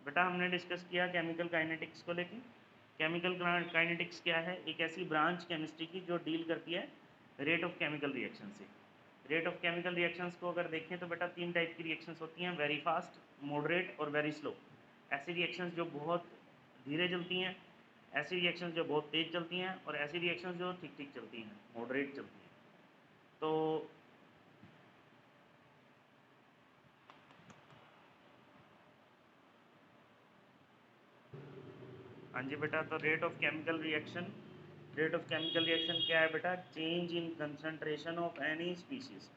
बेटा हमने डिस्कस किया केमिकल काइनेटिक्स को लेके। केमिकल काइनेटिक्स क्या है? एक ऐसी ब्रांच केमिस्ट्री की जो डील करती है रेट ऑफ केमिकल रिएक्शन से। रेट ऑफ केमिकल रिएक्शंस को अगर देखें तो बेटा 3 टाइप की रिएक्शंस होती हैं, वेरी फास्ट, मॉडरेट और वेरी स्लो। ऐसी रिएक्शंस जो बहुत धीरे चलती हैं, ऐसी रिएक्शंस जो बहुत तेज़ चलती हैं, और ऐसी रिएक्शंस जो ठीक ठीक चलती हैं, मॉडरेट चलती हैं। तो हाँ जी बेटा, तो rate of chemical reaction, rate of chemical reaction क्या है बेटा? Change in concentration of any species,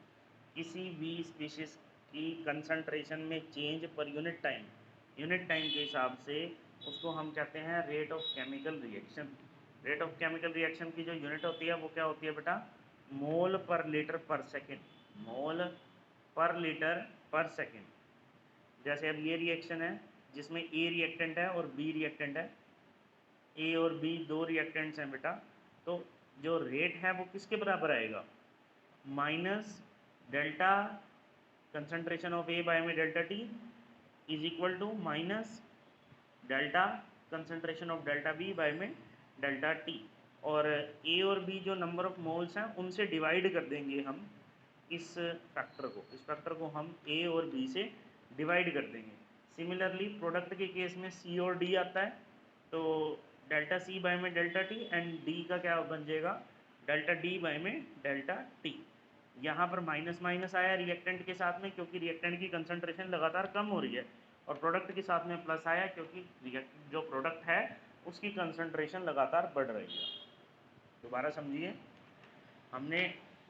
किसी भी स्पीशीज की कंसंट्रेशन में change per unit time, unit time के हिसाब से उसको हम कहते हैं rate of chemical reaction. Rate of chemical reaction की जो यूनिट होती है वो क्या होती है बेटा? मोल पर लीटर पर सेकेंड, मोल पर लीटर पर सेकेंड। जैसे अब ये रिएक्शन है जिसमें ए रिएक्टेंट है और बी रिएक्टेंट है, ए और बी दो रिएक्टेंट्स हैं बेटा, तो जो रेट है वो किसके बराबर आएगा? Minus delta concentration of A by में delta T is equal to minus delta concentration of delta B by में डेल्टा टी। और ए और बी जो नंबर ऑफ मोल्स हैं उनसे डिवाइड कर देंगे हम इस फैक्टर को, इस फैक्टर को हम ए और बी से डिवाइड कर देंगे। सिमिलरली प्रोडक्ट के केस में सी और डी आता है, तो डेल्टा सी बाय में डेल्टा टी एंड डी का क्या बन जाएगा? डेल्टा डी बाय में डेल्टा टी। यहाँ पर माइनस माइनस आया रिएक्टेंट के साथ में क्योंकि रिएक्टेंट की कंसंट्रेशन लगातार कम हो रही है, और प्रोडक्ट के साथ में प्लस आया क्योंकि जो प्रोडक्ट है उसकी कंसंट्रेशन लगातार बढ़ रही है। दोबारा समझिए, हमने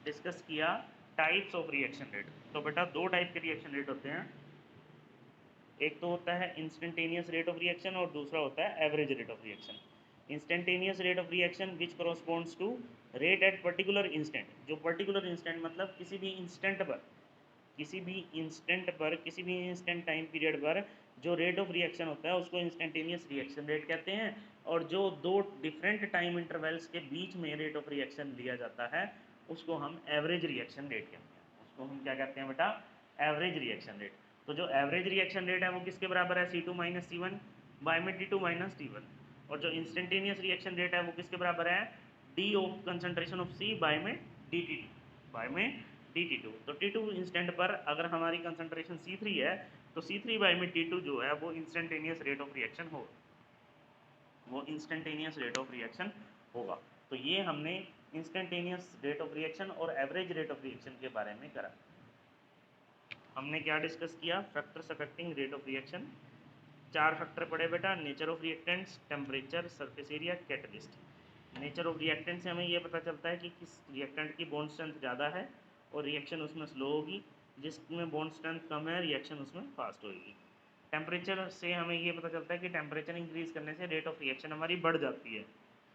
डिस्कस किया टाइप्स ऑफ रिएक्शन रेट। तो बेटा दो टाइप के रिएक्शन रेट होते हैं, एक तो होता है इंस्टेंटेनियस रेट ऑफ रिएक्शन और दूसरा होता है average rate of reaction. Instantaneous rate of reaction which corresponds to rate at particular instant, जो पर्टिकुलर इंस्टेंट मतलब किसी भी इंस्टेंट पर, किसी भी इंस्टेंट पर, किसी भी इंस्टेंट टाइम पीरियड पर जो रेट ऑफ रिएक्शन होता है उसको इंस्टेंटेनियस रिएक्शन रेट कहते हैं। और जो दो डिफरेंट टाइम इंटरवल्स के बीच में रेट ऑफ रिएक्शन लिया जाता है उसको हम एवरेज रिएक्शन रेट कहते हैं। उसको हम क्या कहते हैं बेटा? Average reaction rate. तो जो एवरेज रिएक्शन रेट है वो किसके बराबर है? C2 माइनस C1 बाय में D2 माइनस D1। और जो इंस्टेंटेनियस रिएक्शन रेट है वो किसके बराबर है? D of concentration of C by में DT2, बाय में DT2। तो T2 इंस्टेंट पर अगर हमारी कंसंट्रेशन C3 है तो C3 बाय में T2 जो है वो इंस्टेंटेनियस रेट ऑफ रिएक्शन होगा, वो इंस्टेंटेनियस रेट ऑफ रिएक्शन होगा। तो ये हमने इंस्टेंटेनियस रेट ऑफ रिएक्शन और एवरेज रेट ऑफ रिएक्शन के बारे में करा। हमने क्या डिस्कस किया? Factors affecting rate of reaction. 4 factor पड़े बेटा, nature of reactants, temperature, surface area, catalyst. Nature of reactant से हमें ये पता चलता है कि किस रिएक्टेंट की बॉन्ड स्ट्रेंथ ज़्यादा है और रिएक्शन उसमें स्लो होगी, जिसमें बॉन्ड स्ट्रेंथ कम है रिएक्शन उसमें फास्ट होगी। टेम्परेचर से हमें ये पता चलता है कि टेम्परेचर इंक्रीज़ करने से रेट ऑफ रिएक्शन हमारी बढ़ जाती है,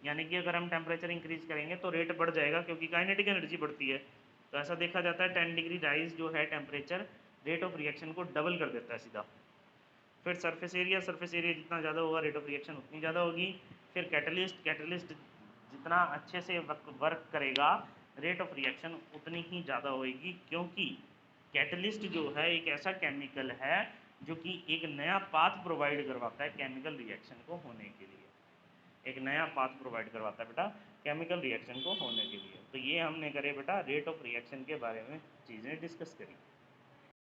यानी कि अगर हम टेम्परेचर इंक्रीज़ करेंगे तो रेट बढ़ जाएगा क्योंकि काइनेटिक एनर्जी बढ़ती है। तो ऐसा देखा जाता है 10 डिग्री राइज जो है टेम्परेचर रेट ऑफ रिएक्शन को डबल कर देता है सीधा। फिर सरफेस एरिया, सरफेस एरिया जितना ज़्यादा होगा रेट ऑफ रिएक्शन उतनी ज़्यादा होगी। फिर कैटलिस्ट, कैटलिस्ट जितना अच्छे से वर्क करेगा रेट ऑफ रिएक्शन उतनी ही ज़्यादा होएगी, क्योंकि कैटलिस्ट जो है एक ऐसा केमिकल है जो कि एक नया पाथ प्रोवाइड करवाता है केमिकल रिएक्शन को होने के लिए, एक नया पाथ प्रोवाइड करवाता है बेटा केमिकल रिएक्शन को होने के लिए। तो ये हमने करे बेटा रेट ऑफ रिएक्शन के बारे में चीज़ें डिस्कस करी।